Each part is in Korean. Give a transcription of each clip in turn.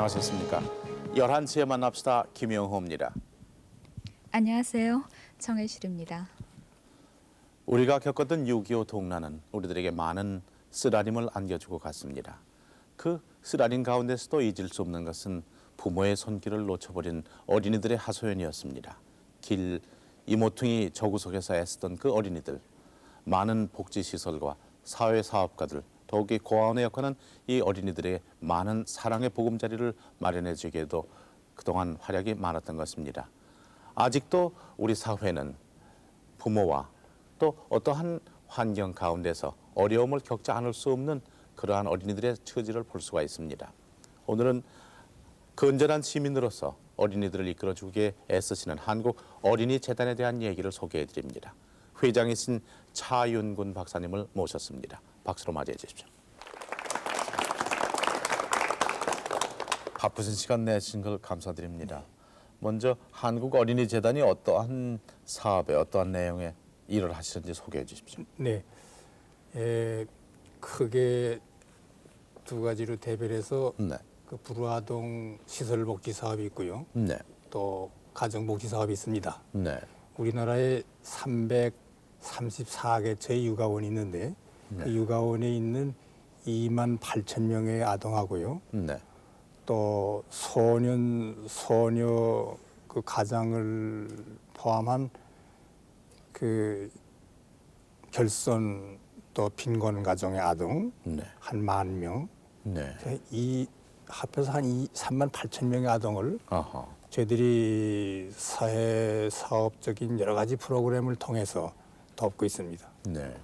안녕하셨습니까? 11시에 만납시다. 김영호입니다. 안녕하세요. 정혜실입니다. 우리가 겪었던 6.25 동란은 우리들에게 많은 쓰라림을 안겨주고 갔습니다. 그 쓰라림 가운데서도 잊을 수 없는 것은 부모의 손길을 놓쳐버린 어린이들의 하소연이었습니다. 길, 이모퉁이 저구석에서 애쓰던 그 어린이들, 많은 복지시설과 사회사업가들, 더욱이 고아원에 역할하는 이 어린이들의 많은 사랑의 보금자리를 마련해 주기에도 그동안 활약이 많았던 것입니다. 아직도 우리 사회는 부모와 또 어떠한 환경 가운데서 어려움을 겪지 않을 수 없는 그러한 어린이들의 처지를 볼 수가 있습니다. 오늘은 건전한 시민으로서 어린이들을 이끌어주기에 애쓰시는 한국 어린이 재단에 대한 얘기를 소개해 드립니다. 회장이신 차윤군 박사님을 모셨습니다. 박수로 맞이해 주십시오. 바쁘신 시간 내신 걸 감사드립니다. 먼저 한국 어린이 재단이 어떠한 사업에 어떠한 내용의 일을 하시는지 소개해 주십시오. 네, 크게 두 가지로 대별해서 네, 그 불우아동 시설 복지 사업이 있고요. 네, 또 가정 복지 사업이 있습니다. 네, 우리나라에 334개처의 육아원이 있는데 그 육아원에 있는 2만 8천 명의 아동하고요. 네, 또 소년, 소녀 그 가장을 포함한 그 결손 또 빈곤 가정의 아동 네, 한 10,000명, 네. 이 합해서 한 3만 8천 명의 아동을 아하. 저희들이 사회 사업적인 여러 가지 프로그램을 통해서 돕고 있습니다. 네.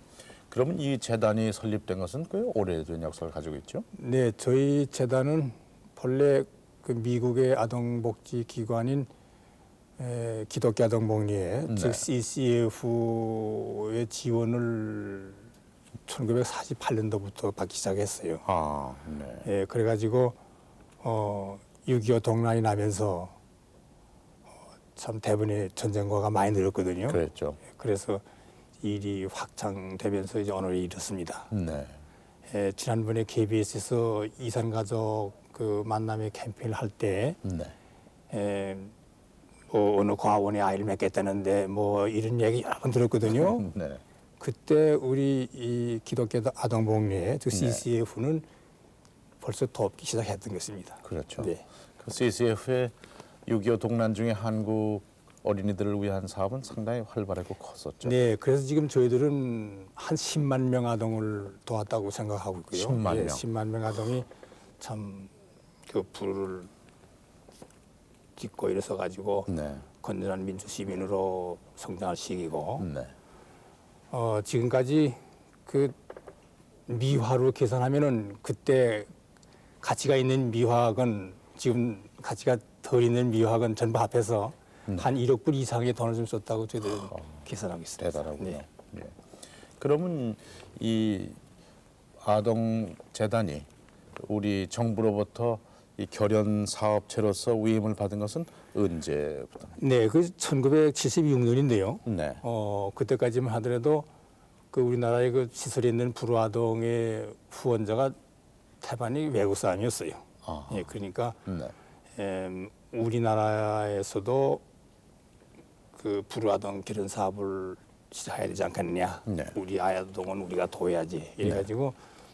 그러면 이 재단이 설립된 것은 꽤 오래된 역사를 가지고 있죠? 네, 저희 재단은 본래 그 미국의 아동복지 기관인 기독교 아동복리회, 네. 즉 CCF의 지원을 1948년도부터 받기 시작했어요. 아, 네. 예, 그래가지고 6.25 동란이 나면서 참 대부분의 전쟁과가 많이 늘었거든요. 그랬죠. 그래서 일이 확장되면서 이제 오늘 이렇습니다. 네. 예, 지난번에 KBS에서 이산가족 그 만남의 캠페인을 할 때 네. 뭐 어느 고아원에 아이를 맺겠다는데 뭐 이런 얘기 여러 번 들었거든요. 네. 그때 우리 이 기독교 아동복리회, 즉 네. CCF는 벌써 돕기 시작했던 것입니다. 그렇죠. 네. 그 CCF의 6.25 동란 중에 한국 어린이들을 위한 사업은 상당히 활발하고 컸었죠. 네, 그래서 지금 저희들은 한 10만 명 아동을 도왔다고 생각하고 있고요. 10만 명. 10만 명 아동이 참 그 불을 딛고 일어서 가지고 네. 건전한 민주 시민으로 성장할 시기고 네. 지금까지 그 미화로 계산하면은 그때 가치가 있는 미화학은 지금 가치가 덜 있는 미화학은 전부 합해서 한 1억 불 이상의 돈을 좀 썼다고 저희들은 계산하고 있습니다. 대단하군요. 네. 예. 그러면 이 아동 재단이 우리 정부로부터 이 결연 사업체로서 위임을 받은 것은 언제부터? 네, 그 1976년인데요. 네. 그때까지만 하더라도 그 우리나라의 그 시설에 있는 불우아동의 후원자가 태반이 외국 사람이었어요. 아. 예, 그러니까 네. 우리나라에서도 그 불우아동 결혼 사업을 시작해야 되지 않겠느냐. 네. 우리 아동은 우리가 도와야지. 이래가지고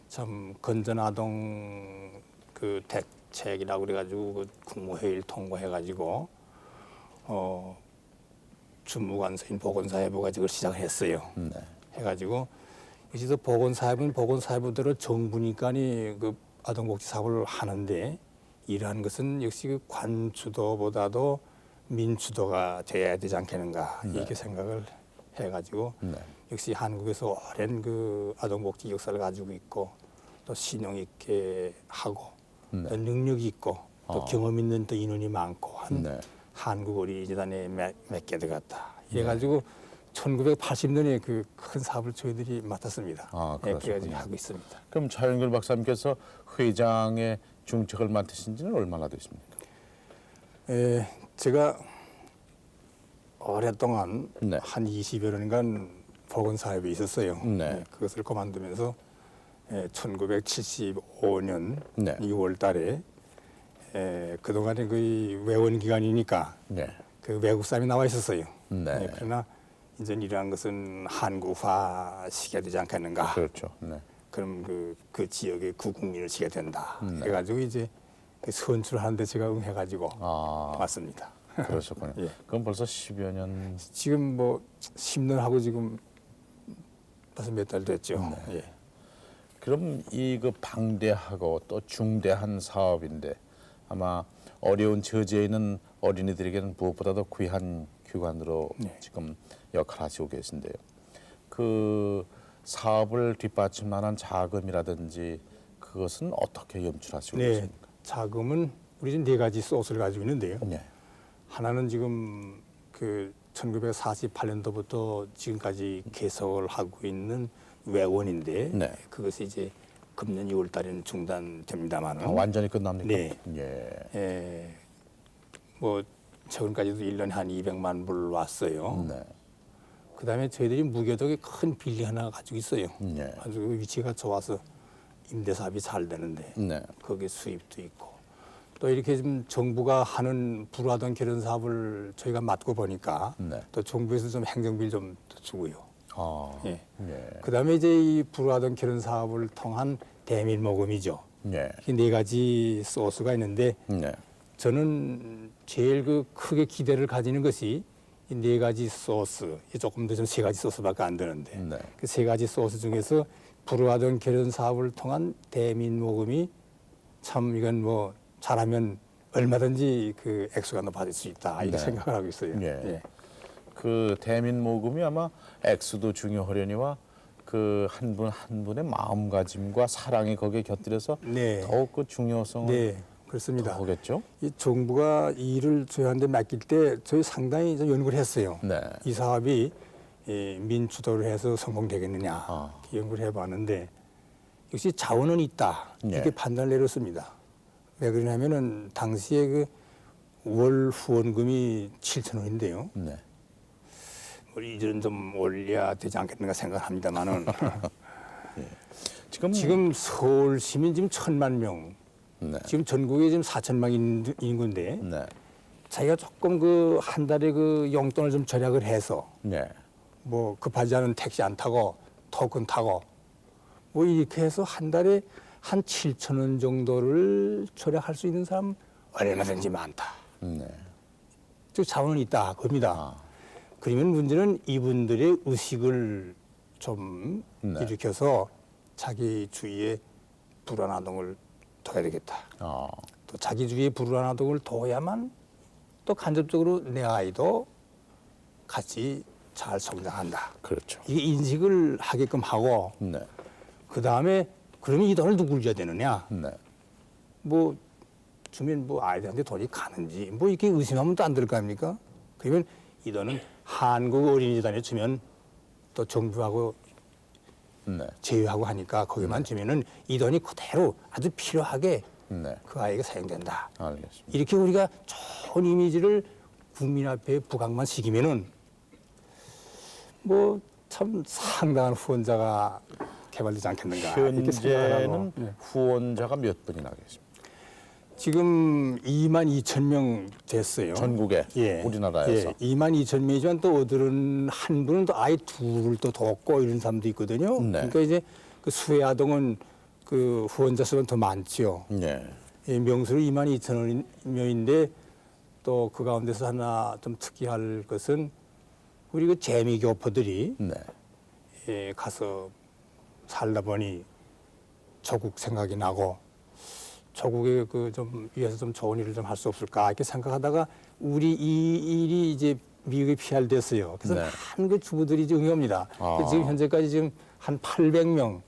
참 건전 아동 그 대책이라고 그래가지고 그 국무회의를 통과해가지고 주무관서인 보건사회부가 그걸 시작했어요. 네. 해가지고 여기서 보건사회부는 보건사회부대로 정부니까니 그 아동복지 사업을 하는데 이러한 것은 역시 그 관주도보다도 민주도가 돼야 되지 않겠는가 이렇게 생각을 해가지고 네. 역시 한국에서 오랜 그 아동복지 역사를 가지고 있고 또 신용 있게 하고 네. 또 능력이 있고 또 경험 있는 또 인원이 많고 한 네. 한국 어린이재단에 맺게 되었다. 이래가지고 1980년에 그 큰 사업을 저희들이 맡았습니다. 아, 예, 그래가지고 그러셨군요. 하고 있습니다. 그럼 차윤글 박사님께서 회장의 중책을 맡으신 지는 얼마나 됐습니까? 제가 오랫동안 네. 한 20여 년간 보건사업에 있었어요. 네. 그것을 그만두면서 1975년 네. 6월 달에 그동안에 그 외원 기간이니까 네. 그 외국 사람이 나와 있었어요. 네. 그러나 이제 이러한 것은 한국화 시켜야 되지 않겠는가. 그렇죠. 네. 그럼 그 지역의 구국민을 시켜야 된다. 네. 해가지고 이제 그 선출하는데 제가 응해가지고 왔습니다. 그러셨군요. 예. 그럼 벌써 10여 년. 지금 뭐 10년 하고 지금 벌써 몇 달 됐죠. 네. 예. 그럼 이 그 방대하고 또 중대한 사업인데 아마 어려운 처지에 있는 어린이들에게는 무엇보다도 귀한 기관으로 네. 지금 역할하시고 계신데요. 그 사업을 뒷받침하는 자금이라든지 그것은 어떻게 연출하시고 네. 계십니까? 자금은 우리 지금 네 가지 소스를 가지고 있는데요. 네. 하나는 지금 그 1948년도부터 지금까지 개석을 하고 있는 외원인데 네. 그것이 이제 금년 2월 달에는 중단됩니다만은 완전히 끝납니까? 네. 예. 뭐 최근까지도 1년에 한 200만 불 왔어요. 네. 그다음에 저희들이 무교덕에 큰 빌리 하나 가지고 있어요. 네. 아주 그 위치가 좋아서 임대 사업이 잘 되는데 네. 거기에 수입도 있고 또 이렇게 좀 정부가 하는 불화동 결혼 사업을 저희가 맡고 보니까 네. 또 정부에서 좀 행정비를 좀 주고요. 아. 예. 예. 그다음에 이제 이 불화동 결혼 사업을 통한 대밀 모금이죠. 네. 이 네 가지 소스가 있는데 네. 저는 제일 그 크게 기대를 가지는 것이 이 네 가지 소스, 조금 더 좀 세 가지 소스밖에 안 되는데 네. 그 세 가지 소스 중에서 불화동 결혼 사업을 통한 대민 모금이 참 이건 뭐 잘하면 얼마든지 그 액수가 높아질 수 있다 이렇게 네. 생각을 하고 있어요. 예. 예. 그 대민 모금이 아마 액수도 중요하려니와 그 한 분 한 분의 마음가짐과 사랑이 거기에 곁들여서 네. 더욱 그 중요성을 네, 그렇습니다. 더하겠죠. 이 정부가 이 일을 저희한테 맡길 때 저희 상당히 좀 연구를 했어요. 네. 이 사업이 민주도를 해서 성공되겠느냐 아. 연구를 해봤는데 역시 자원은 있다 네. 이렇게 판단을 내렸습니다. 왜 그러냐면은 당시에 그 월 후원금이 7,000원인데요. 네. 우리 이제는 좀 올려야 되지 않겠는가 생각합니다만은 지금 서울 시민 지금 1,000만 명, 네. 지금 전국에 지금 4천만 인구인데 네. 자기가 조금 그 한 달에 그 용돈을 좀 절약을 해서 네. 뭐 급하지 않은 택시 안 타고 토큰 타고 뭐 이렇게 해서 한 달에 한 7,000원 정도를 절약할 수 있는 사람 얼마든지 많다. 네. 즉 자원은 있다 겁니다. 그러면 문제는 이분들의 의식을 좀 네. 일으켜서 자기 주위에 불안화동을 둬야 되겠다. 아. 또 자기 주위에 불안화동을 둬야만 또 간접적으로 내 아이도 같이 잘 성장한다. 그렇죠. 이게 인식을 하게끔 하고 네. 그 다음에 그러면 이 돈을 누굴 줘야 되느냐? 네. 뭐 주면 뭐 아이들한테 돈이 가는지 뭐 이렇게 의심하면 또 안 될 거 아닙니까? 그러면 이 돈은 한국 어린이재단에 주면 또 정부하고 네. 제휴하고 하니까 거기만 주면은 이 돈이 그대로 아주 필요하게 네. 그 아이가 사용된다. 알겠습니다. 이렇게 우리가 좋은 이미지를 국민 앞에 부각만 시키면은 뭐 참 상당한 후원자가 개발되지 않겠는가 이렇게 생각을 하고 현재는 네. 후원자가 몇 분이나 계십니까? 지금 2만 2천 명 됐어요. 전국에 우리나라에서. 예, 2만 2천 명이지만 또 어들은 한 분은 또 아예 둘을 또 돕고 이런 사람도 있거든요. 네. 그러니까 이제 그 수혜 아동은 그 후원자 수는 더 많죠. 네. 예, 명수로 2만 2천 명인데 또 그 가운데서 하나 좀 특이할 것은 우리 그 재미 교포들이 네. 예, 가서 살다 보니 조국 생각이 나고 조국에 그 좀 위해서 좀 좋은 일을 좀 할 수 없을까 이렇게 생각하다가 우리 이 일이 이제 미국에 PR됐어요. 그래서 네. 많은 그 주부들이 이제 응해옵니다. 아. 지금 현재까지 지금 한 800명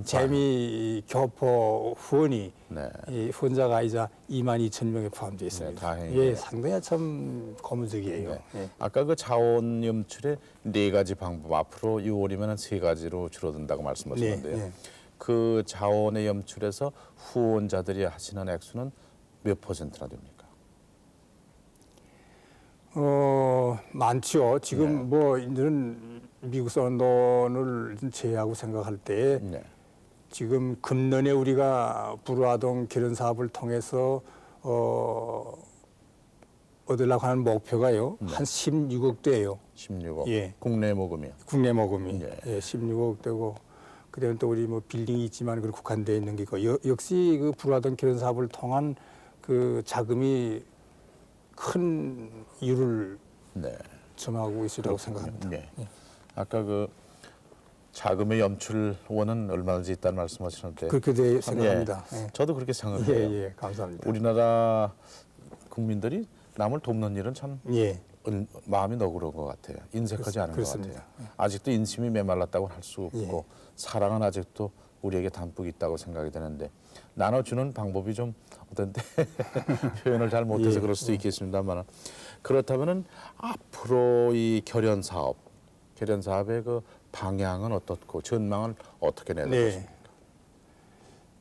재미 교포 후원이 네. 이 후원자가 이자 2만 2천 명에 포함되어 있습니다. 다행이네요. 예, 상당히 참 고무적이에요. 네. 예. 아까 그 자원 염출의 네 가지 방법 앞으로 6월이면 세 가지로 줄어든다고 말씀하셨는데요. 네, 네. 그 자원의 염출에서 후원자들이 하시는 액수는 몇 %나 됩니까? 많죠. 지금 뭐 이제는 미국 돈을 제외하고 생각할 때 네. 지금 금년에 우리가 불화동 결혼 사업을 통해서 얻으려고 하는 목표가요. 한 16억 대예요. 16억. 예. 국내 모금이요. 국내 모금이 예. 예, 16억 대고 그다음에 또 우리 뭐 빌딩이 있지만 그 국한되어 있는 게 있고 역시 그 불화동 결혼 사업을 통한 그 자금이 큰 이유를 네. 점하고 있으리라고 생각합니다. 예. 아까 그 자금의 염출원은 얼마든지 있다는 말씀하시는데 그렇게 돼 참, 생각합니다. 예. 예. 저도 그렇게 생각해요. 예, 감사합니다. 우리나라 국민들이 남을 돕는 일은 참 예, 마음이 너그러운 것 같아요. 인색하지 않은 그렇습니다. 것 같아요. 아직도 인심이 메말랐다고 할 수 없고 예. 사랑은 아직도 우리에게 담뿍 있다고 생각이 되는데 나눠주는 방법이 좀 어떤데 표현을 잘 못해서 예. 그럴 수도 있겠습니다만 그렇다면은 앞으로 이 결연 사업의 그 방향은 어떻고 전망은 어떻게 내놓으십니까?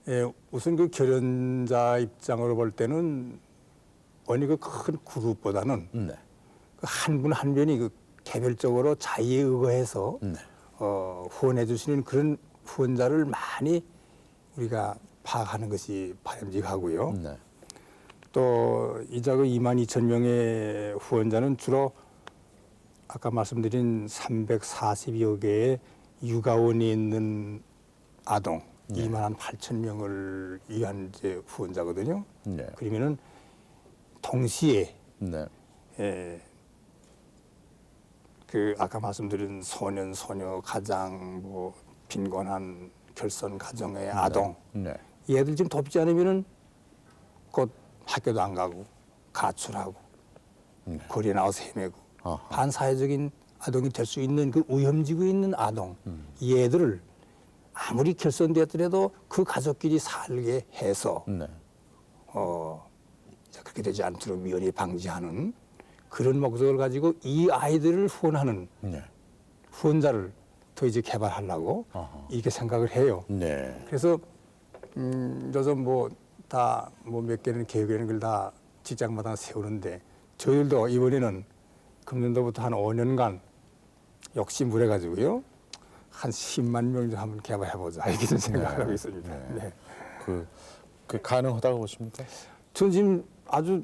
예, 우선 그 결연자 입장으로 볼 때는 어느 그 큰 그룹보다는 네. 그 한 분 한 분이 그 개별적으로 자의에 의거해서 네. 후원해 주시는 그런 후원자를 많이 우리가 파악하는 것이 바람직하고요. 네. 또 이자 그 22,000명의 후원자는 주로 아까 말씀드린 340여 개의 육아원이 있는 아동 28,000명을 위한 이제 후원자거든요. 네. 그러면은 동시에 네. 그 아까 말씀드린 소년, 소녀, 가장 뭐 빈곤한 결손 가정의 아동 네. 얘들 좀 돕지 않으면은 곧 학교도 안 가고 가출하고 네. 거리에 나와서 헤매고 아하. 반사회적인 아동이 될 수 있는 그 위험지구에 있는 아동 얘들을 아무리 결손되었더라도 그 가족끼리 살게 해서 네. 이제 그렇게 되지 않도록 미연히 방지하는 그런 목적을 가지고 이 아이들을 후원하는 네. 후원자를 더 이제 개발하려고 아하. 이렇게 생각을 해요. 네. 그래서 요즘 뭐 다 뭐 몇 개는 계획이라는 걸 다 직장마다 세우는데 저희들도 이번에는 금년도부터 한 5년간 욕심을 해가지고요 한 10만 명 정도 한번 개발해보자 이렇게 좀 생각을 하고 있습니다. 네. 네. 그 가능하다고 보십니까? 저는 지금 아주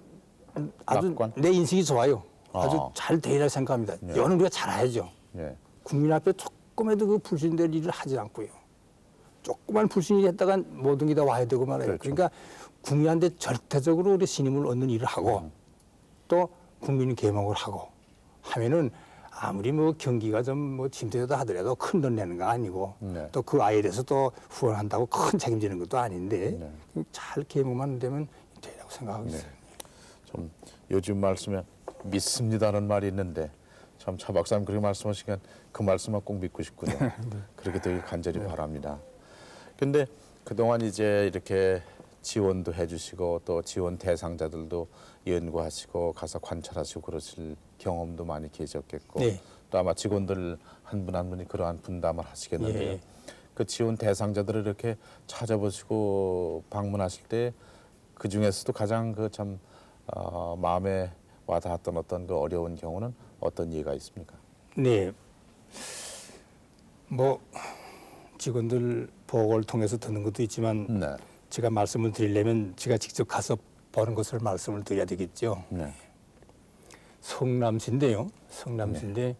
낙관? 내 인식이 좋아요. 아주 아. 잘 되리라 생각합니다. 네. 이거는 우리가 잘해야죠. 네. 국민 앞에 조금에도 그 불신될 일을 하지 않고요. 조그만 불신이 했다가 모든 게 다 와야 되고 말아요. 그렇죠. 그러니까 국민한테 절대적으로 우리 신임을 얻는 일을 하고 또 국민 계몽을 하고 하면은 아무리 뭐 경기가 좀 뭐 침체되다 하더라도 큰 돈 내는 거 아니고 네. 또 그 아이에 대해서 또 후원한다고 큰 책임지는 것도 아닌데 네. 잘 계몽만 되면 되라고 생각하고 네. 있어요. 좀 요즘 말씀에 믿습니다는 말이 있는데 참 차 박사님 그렇게 말씀하시니까 그 말씀만 꼭 믿고 싶군요. 그렇게 되길 간절히 바랍니다. 근데 그동안 이제 이렇게 지원도 해주시고 또 지원 대상자들도 연구하시고 가서 관찰하시고 그러실 경험도 많이 계셨겠고 네. 또 아마 직원들 한 분 한 분이 그러한 분담을 하시겠는데요. 예. 그 지원 대상자들을 이렇게 찾아보시고 방문하실 때 그 중에서도 가장 그 참 마음에 와닿았던 어떤 그 어려운 경우는 어떤 예가 있습니까? 네. 뭐 직원들 보고를 통해서 듣는 것도 있지만 네. 제가 말씀을 드리려면 제가 직접 가서 보는 것을 말씀을 드려야 되겠죠. 네. 성남시인데요. 성남시인데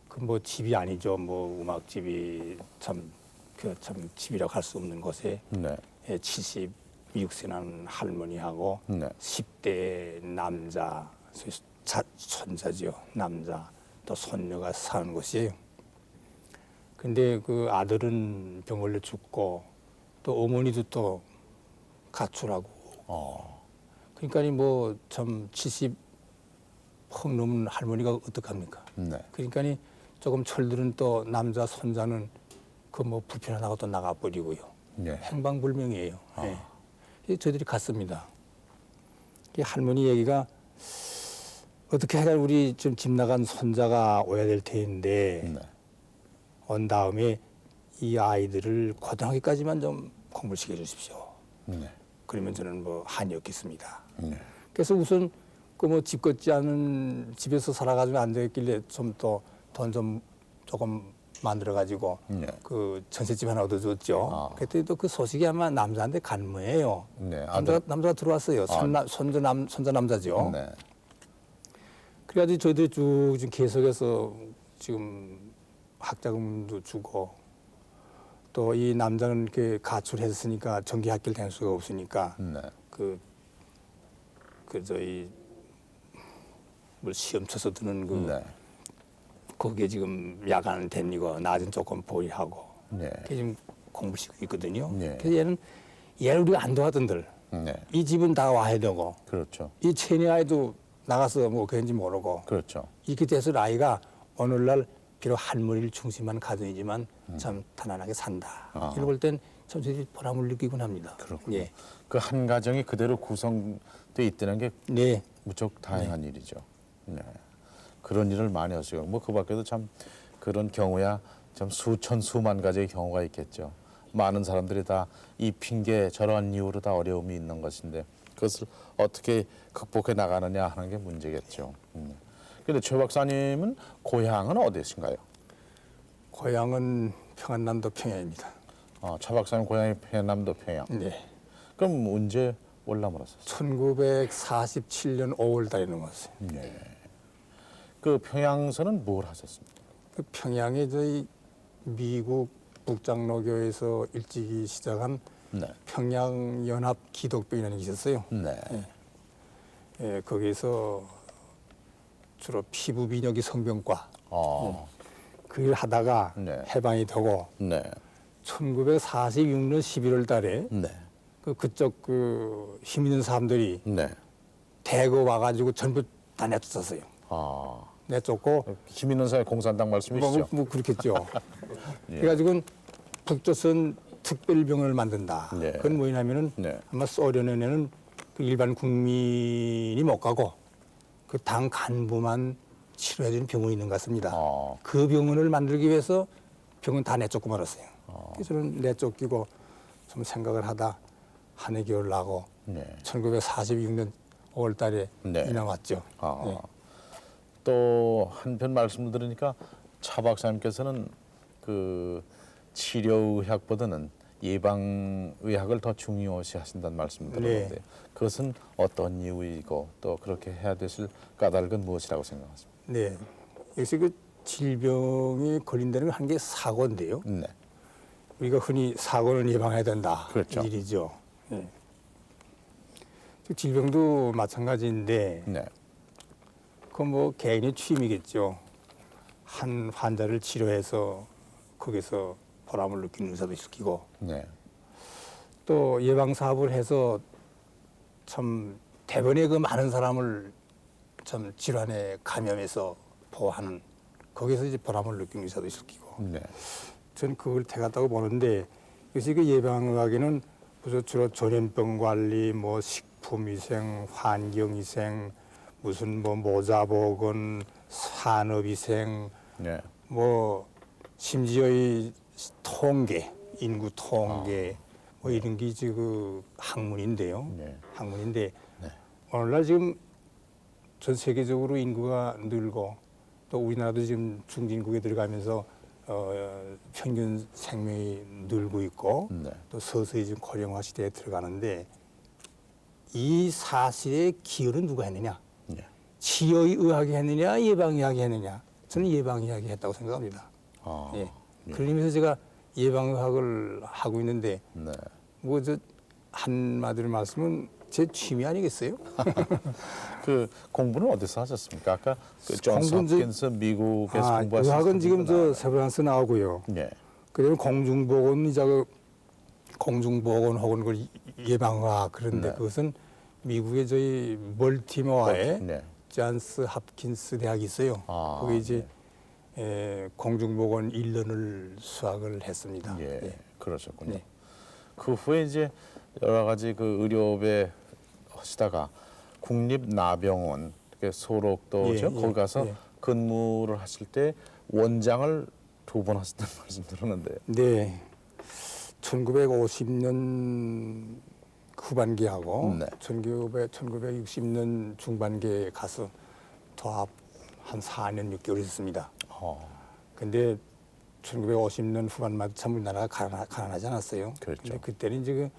그 뭐 집이 아니죠. 뭐 음악집이 참 집이라고 할 수 없는 곳에 네. 76세 난 할머니하고 네. 10대 남자 손자죠. 남자 또 손녀가 사는 곳이에요. 근데 그 아들은 병 걸려 죽고 또 어머니도 또 가출하고 그러니까 뭐 참 70 퍽 넘은 할머니가 어떡합니까? 네. 그러니까 조금 철들은 또 남자 손자는 그 뭐 불편하다고 또 나가버리고요. 네. 행방불명이에요. 예. 저희들이 갔습니다. 이 할머니 얘기가 어떻게 해야 우리 좀 집 나간 손자가 오야 될 텐데 네. 온 다음에 이 아이들을 고등학교까지만 좀 공부를 시켜주십시오. 네. 그러면 저는 뭐 한이 없겠습니다. 네. 그래서 우선 그 뭐 집 같지 않은 집에서 살아가지고 안 되겠길래 좀 또 돈 좀 조금 만들어 가지고 네. 그 전셋집 하나 얻어줬죠. 아. 그때도 그 소식이 아마 남자한테 간 모예요. 네. 남자가 들어왔어요. 손자 남자죠. 네. 그래가지고 저희들이 쭉 지금 계속해서 지금 학자금도 주고 또 이 남자는 이렇게 가출했으니까 정기 학교를 다닐 수가 없으니까 네. 그 저희 뭐 시험 쳐서 드는 그 네. 거기에 지금 야간 다니고 낮은 조금 보이하고 네. 그게 지금 공부 시키고 있거든요. 네. 그래서 얘를 우리가 안 도와던들 네. 이 집은 다 와야 되고 그렇죠. 이 체니 아이도 나가서 뭐 그런지 모르고 그렇죠. 이렇게 돼서 아이가 오늘날 비록 할머니를 중심한 가정이지만 참 편안하게 산다. 아. 이걸 볼 땐 참 저희 보람을 느끼곤 합니다. 그렇군요. 예. 그 한 가정이 그대로 구성돼 있다는 게 네. 무척 다양한 일이죠. 네. 그런 일을 많이 하시고 뭐 그밖에도 참 그런 경우야 참 수천 수만 가지의 경우가 있겠죠. 많은 사람들이 다 이 핑계 저러한 이유로 다 어려움이 있는 것인데 그것을 어떻게 극복해 나가느냐 하는 게 문제겠죠. 그런데 최 박사님은 고향은 어디신가요? 고향은 평안남도 평양입니다. 최 박사님 고향이 평남도 평양. 네. 그럼 언제 올라물었었어요? 1947년 5월 달에 넘었어요. 그 평양서는 뭘 하셨습니까? 그 평양에 저희 미국 북장로교에서 일찍이 시작한 네. 평양연합 기독교인이라는 게 있었어요. 네. 예, 거기서 주로 피부 비뇨기 성병과 그 일 하다가 네. 해방이 되고 네. 1946년 11월 달에 네. 그쪽 그 힘 있는 사람들이 네. 대거 와가지고 전부 다 내쫓았어요. 내쫓고 힘 있는 사회 공산당 말씀이시죠? 뭐 그렇겠죠. 예. 그래가지고 북조선 특별병원을 만든다. 네. 그건 뭐냐면은 네. 아마 소련에는 그 일반 국민이 못 가고 그 당 간부만 치료해주는 병원이 있는 것 같습니다. 그 병원을 만들기 위해서 병원 다 내쫓고 말았어요. 그래서 저는 내쫓기고 좀 생각을 하다 한 해 겨울 나고 네. 1946년 5월 달에 네. 이남 왔죠. 네. 또 한편 말씀을 들으니까 차 박사님께서는 그 치료의학보다는 예방의학을 더 중요시 하신다는 말씀을 들었는데 그것은 어떤 이유이고 또 그렇게 해야 되실 까닭은 무엇이라고 생각하십니까? 네. 역시 그 질병이 걸린다는 건 한 개 사고인데요. 네. 우리가 흔히 사고는 예방해야 된다. 그렇죠. 이 일이죠. 네. 질병도 마찬가지인데 네. 그건 뭐 개인의 취미겠죠. 한 환자를 치료해서 거기서 보람을 느끼는 의사도 있고 네. 또 예방 사업을 해서 참 대번에 그 많은 사람을 참 질환에 감염해서 보호하는 거기서 이제 보람을 느끼는 의사도 있고 네. 저는 그걸 태갔다고 보는데 역시 그 예방의학에는 주로 전염병 관리, 뭐 식품위생, 환경위생, 무슨 뭐 모자보건, 산업위생, 네. 뭐 심지어 이 통계, 인구 통계 뭐 이런 게 이제 그 학문인데요. 네. 학문인데 네. 오늘날 지금 전 세계적으로 인구가 늘고 또 우리나라도 지금 중진국에 들어가면서 평균 생명이 늘고 있고 네. 또 서서히 지금 고령화 시대에 들어가는데 이 사실의 기여는 누가 했느냐? 네. 치료의학이 했느냐, 예방의학이 했느냐? 저는 예방의학이 했다고 생각합니다. 예. 그런 의미에서 제가 예방의학을 하고 있는데 네. 뭐 저 한마디로 말씀은 제 취미 아니겠어요? 그 공부는 어디서 하셨습니까? 아까 그 존스 공부는 저- 홉킨스 미국에서 공부하신 의학은 지금 저 분들 세브란스 나오고요. 네. 그다음에 공중보건 이제 그 공중보건 혹은 그 예방의학 그런데 네. 그것은 미국의 저희 멀티모어에 네. 존스 홉킨스 대학이 있어요. 아, 거기 이제 공중보건 1년을 수학을 했습니다. 예. 예. 그러셨군요. 네. 그 후에 이제 여러 가지 그 의료배 하시다가 국립나병원 소록도죠. 예, 예, 거기 가서 예. 근무를 하실 때 원장을 2번 하셨다는 말씀 들었는데. 네. 1950년 후반기하고 네. 1960년 중반기에 가서 도합 한 4년 6개월 있었습니다. 근데 1950년 후반만 참 우리나라가 가난하지 않았어요. 그렇죠. 근데 그때는 이제 그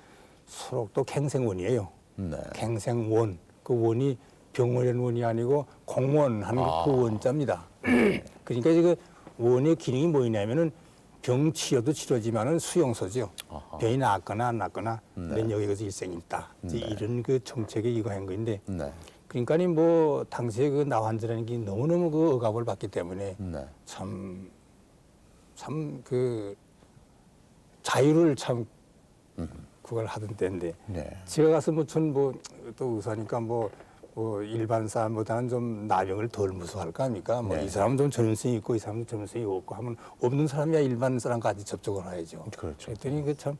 소록도 갱생원이에요. 네. 갱생원. 그 원이 병원의 원이 아니고 공원 하는 그 원자입니다. 그러니까 이제 그 원의 기능이 뭐냐면은 병 치료도 치료지만은 수용소죠. 아하. 병이 낫거나 안 낫거나 넌 여기서 일생이 있다. 이제 이런 그 정책에 이거 한 거인데. 네. 그러니까 뭐 당시에 그 나환자라는 게 너무너무 그 억압을 받기 때문에 네. 참 그 자유를 참 그걸 하던 때인데 네. 제가 가서 뭐 전 뭐 또 의사니까 뭐 일반 사람보다는 좀 나병을 덜 무서워할 거 아닙니까? 뭐 네. 이 사람은 좀 전문성이 있고 이 사람은 전문성이 없고 하면 없는 사람이야 일반 사람까지 접촉을 해야죠. 그렇죠. 그랬더니 그 참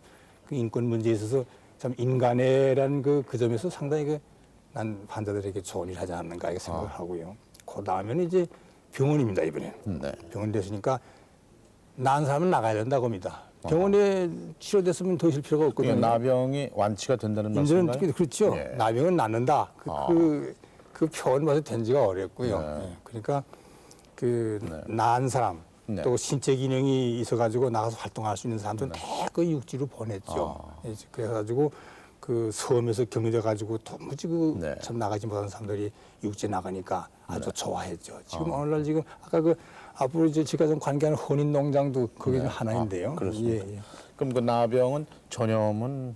그 인권 문제에 있어서 참 인간애란 그 점에서 상당히 난 환자들에게 좋은 일 하지 않는가 이렇게 생각을 하고요. 그 다음에는 이제 병원입니다 이번에. 네. 병원 됐으니까 난 사람은 나가야 된다고 합니다. 병원에 치료됐으면 더 있을 필요가 없거든요. 그러니까 나병이 완치가 된다는 인제는 말씀인가요? 그렇죠. 예. 나병은 낫는다. 그 표현 봐서 된지가 어렵고요. 네. 예. 그러니까 그 나은 사람 네. 또 신체 기능이 있어가지고 나가서 활동할 수 있는 사람들은 다 그 육지로 보냈죠. 예, 그래가지고 그 섬에서 격리돼가지고 도무지 네. 참 나가지 못하는 사람들이 육지에 나가니까 아주 좋아했죠. 지금 오늘날 지금 아까 그 앞으로 이제 제가 좀 관계하는 혼인 농장도 그게 좀 하나인데요. 그렇습니다. 예, 예. 그럼 그 나병은 전염은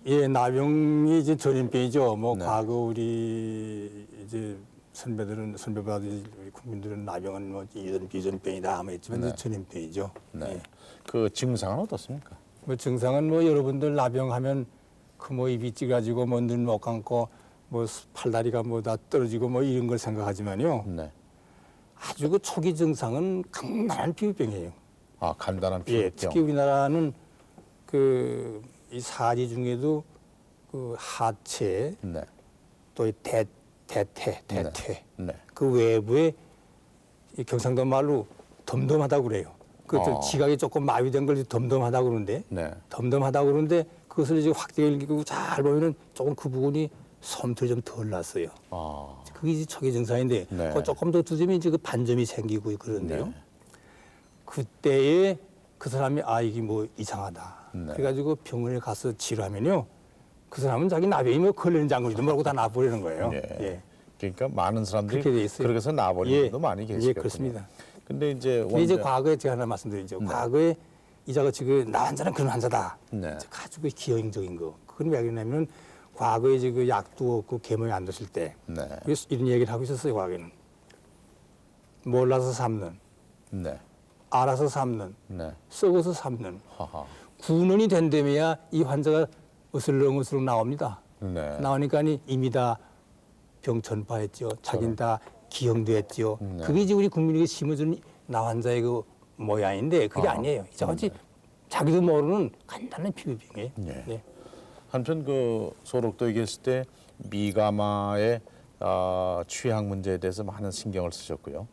예, 나병이 이제 전염병이죠. 뭐 네. 과거 우리 이제 선배보다 우리 국민들은 나병은 뭐 유전병이다 아마 했지만 이제 전염병이죠. 네. 예. 그 증상은 어떻습니까? 뭐 증상은 뭐 여러분들 나병하면 그 뭐 입이 찌가지고 뭐 눈 못 감고 뭐 팔다리가 뭐 다 떨어지고 뭐 이런 걸 생각하지만요. 네. 아주 그 초기 증상은 간단한 피부병이에요. 아, 간단한 예, 피부병. 특히 우리나라는 그 이 사지 중에도 그 하체 네. 또 이 대퇴 네. 그 외부에 이 경상도 말로 덤덤하다고 그래요. 그 지각이 조금 마비된 걸 덤덤하다고 그러는데 네. 덤덤하다고 그러는데 그것을 이제 확대를 일기고 잘 보면은 조금 그 부분이 솜털이 좀 덜 났어요. 아. 그게 이제 초기 증상인데 네. 그 조금 더 두드면 이제 그 반점이 생기고 그런데요. 네. 그때에 그 사람이 아 이게 뭐 이상하다. 네. 그래가지고 병원에 가서 치료하면요. 그 사람은 자기 나병이 뭐 걸리는지 안 걸리는지 모르고 다 나버리는 거예요. 예. 예. 그러니까 많은 사람들이 그렇게 돼 있어요. 그렇게 해서 나버리는 예. 분도 많이 계시거든요. 예, 그렇습니다. 근데 이제 근데 이제 원자- 과거에 제가 하나 말씀드리죠. 과거에 이자가 지금 나 환자는 그런 환자다. 네. 아주 그 기형적인 거. 그건 왜 그러냐면 과거에 이제 그 약도 없고 계모이 안 됐을 때 네. 그래서 이런 얘기를 하고 있었어요. 과거에는 몰라서 삼는, 네. 알아서 삼는, 네. 썩어서 삼는. 하하. 9년이 된다며야 이 환자가 으슬렁으슬렁 나옵니다. 네. 나오니까 이미 다 병 전파했죠. 자기는 다 기형도 했죠. 네. 그게 이제 우리 국민에게 심어준 나 환자의 그 모양인데 그게 아니에요. 이자같이 자기도 모르는 간단한 피부병이에요. 네. 네. 한편 그 소록도 얘기했을 때 미가마의 취향 문제에 대해서 많은 신경을 쓰셨고요.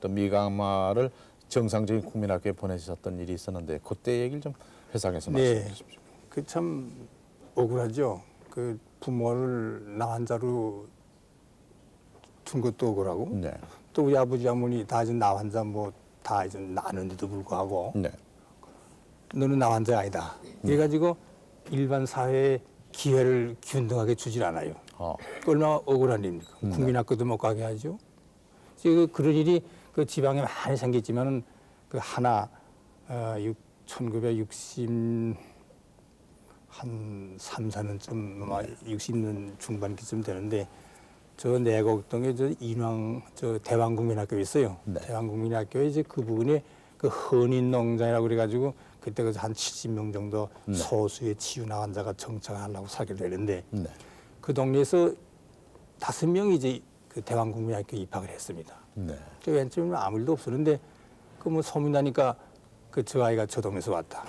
또 미가마를 정상적인 국민학교에 보내셨던 일이 있었는데 그때 얘기를 좀 회상해서 말씀해 네. 주십시오. 그 참 억울하죠. 그 부모를 나 환자로 둔 것도 억울하고 네. 또 우리 아버지 어머니 다 이제 나 환자 뭐 다 이제 나는데도 불구하고 네. 너는 나 환자 아니다. 이래가지고 일반 사회에 기회를 균등하게 주질 않아요. 얼마나 억울한 일입니까? 국민학교도 못 가게 하죠. 지금 그런 일이 그 지방에 많이 생겼지만은 그 하나 1960 한 3, 4년쯤 아마 60년 중반기쯤 되는데 저 내곡동에 저 인왕 저 대왕국민학교 있어요. 네. 대왕국민학교에 이제 그 부분에 그 헌인농장이라고 그래가지고 그때 한 70명 정도 소수의 치유나 환자가 정착하려고 살게 되는데 네. 그 동네에서 5명이 이제 그 대왕국민학교 입학을 했습니다. 네. 맨 처음에는 아무 일도 없었는데 그 뭐 소문나니까 그 저 아이가 저 동네에서 왔다.